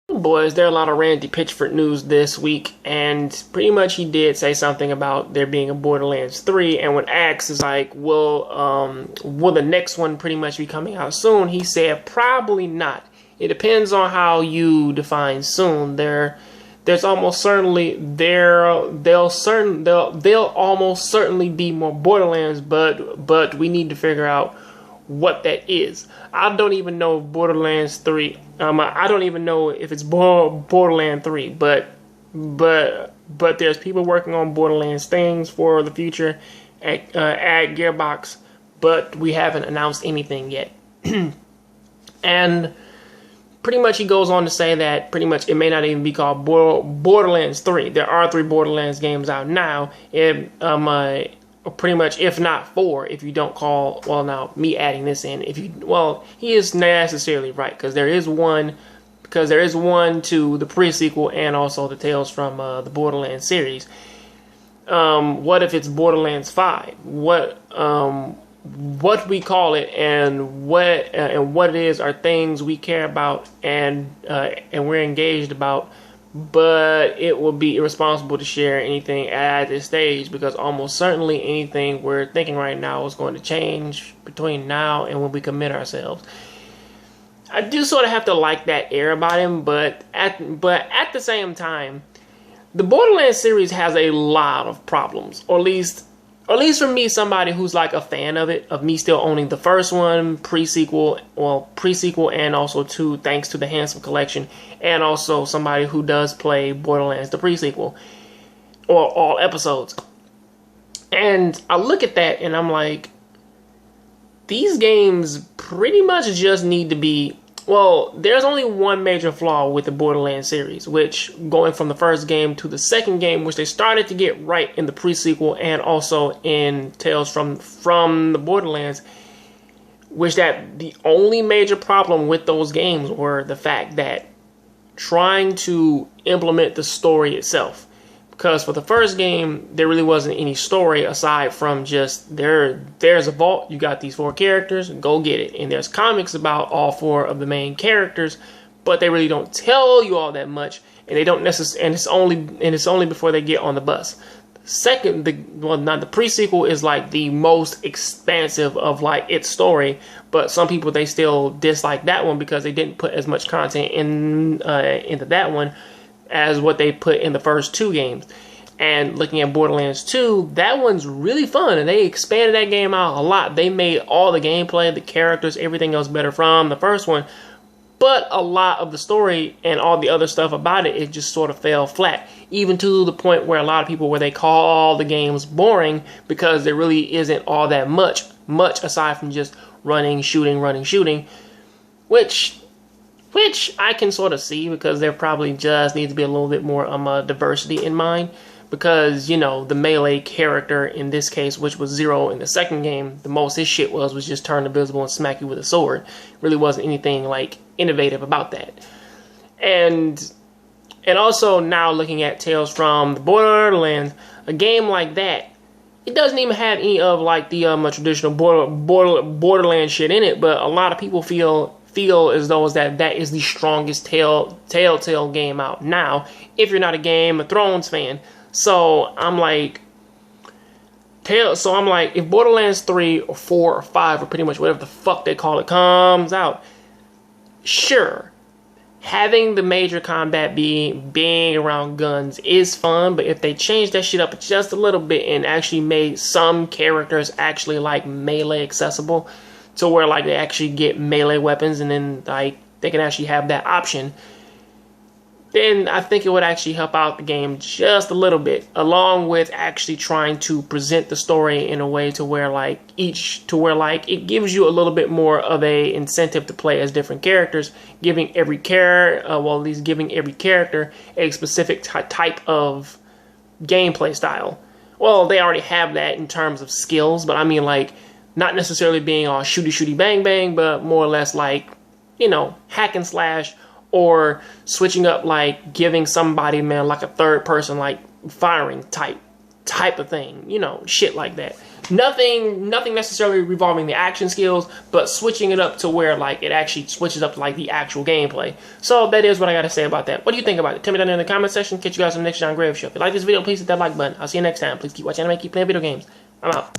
Boys, there are a lot of Randy Pitchford news this week, and pretty much he did say something about there being a Borderlands 3, and when asked is like, will the next one pretty much be coming out soon? He said probably not. It depends on how you define soon. There's almost certainly they'll almost certainly be more Borderlands, but we need to figure out what that is. I don't even know if Borderlands 3. I don't even know if it's Borderlands 3, but there's people working on Borderlands things for the future at Gearbox, but we haven't announced anything yet. And pretty much he goes on to say that pretty much it may not even be called Borderlands 3. There are 3 Borderlands games out now. Pretty much, if not 4, if you don't call, well, now me adding this in, he is necessarily right, because there is one to the pre-sequel and also the Tales from the Borderlands series. What if it's Borderlands 5? What we call it and what it is are things we care about and we're engaged about. But it will be irresponsible to share anything at this stage, because almost certainly anything we're thinking right now is going to change between now and when we commit ourselves. I do sort of have to like that air about him, but at the same time, the Borderlands series has a lot of problems, or at least for me, somebody who's like a fan of it, of me still owning the first one, pre-sequel and also 2, thanks to the Handsome Collection, and also somebody who does play Borderlands, the pre-sequel, or all episodes. And I look at that and I'm like, these games pretty much just need to be, well, there's only one major flaw with the Borderlands series, which going from the first game to the second game, which they started to get right in the pre-sequel and also in Tales from the Borderlands, which that the only major problem with those games were the fact that trying to implement the story itself. Because for the first game, there really wasn't any story aside from just there's a vault, you got these 4 characters, go get it. And there's comics about all 4 of the main characters, but they really don't tell you all that much, and they don't necessarily, and it's only before they get on the bus. The pre-sequel is like the most expansive of like its story, but some people, they still dislike that one because they didn't put as much content into that one as what they put in the first 2 games. And looking at Borderlands 2, that one's really fun, and they expanded that game out a lot. They made all the gameplay, the characters, everything else better from the first one, but a lot of the story and all the other stuff about it just sort of fell flat, even to the point where a lot of people, where they call all the games boring, because there really isn't all that much aside from just running, shooting, which I can sort of see, because there probably just needs to be a little bit more diversity in mind. Because, you know, the melee character in this case, which was Zero in the second game, the most his shit was just turn invisible and smack you with a sword. Really wasn't anything like innovative about that. And also now looking at Tales from the Borderlands, a game like that, it doesn't even have any of like the traditional Borderlands shit in it, but a lot of people feel as though that is the strongest Telltale game out now, if you're not a Game of Thrones fan. So I'm like, if Borderlands 3 or 4 or 5 or pretty much whatever the fuck they call it comes out, sure, having the major combat being around guns is fun, but if they change that shit up just a little bit and actually made some characters actually like melee accessible, to where like they actually get melee weapons and then like they can actually have that option, then I think it would actually help out the game just a little bit, along with actually trying to present the story in a way to where it gives you a little bit more of a incentive to play as different characters, giving every character a specific type of gameplay style. Well, they already have that in terms of skills, but I mean like not necessarily being all shooty bang bang, but more or less like, you know, hack and slash, or switching up, like giving somebody, man, like a third person, like firing type of thing, you know, shit like that. nothing necessarily revolving the action skills, but switching it up to where like it actually switches up to like the actual gameplay. So that is what I got to say about that. What do you think about it? Tell me down in the comment section. Catch you guys on the next Jongravesshow. If you like this video, please hit that like button. I'll see you next time. Please keep watching anime, keep playing video games. I'm out.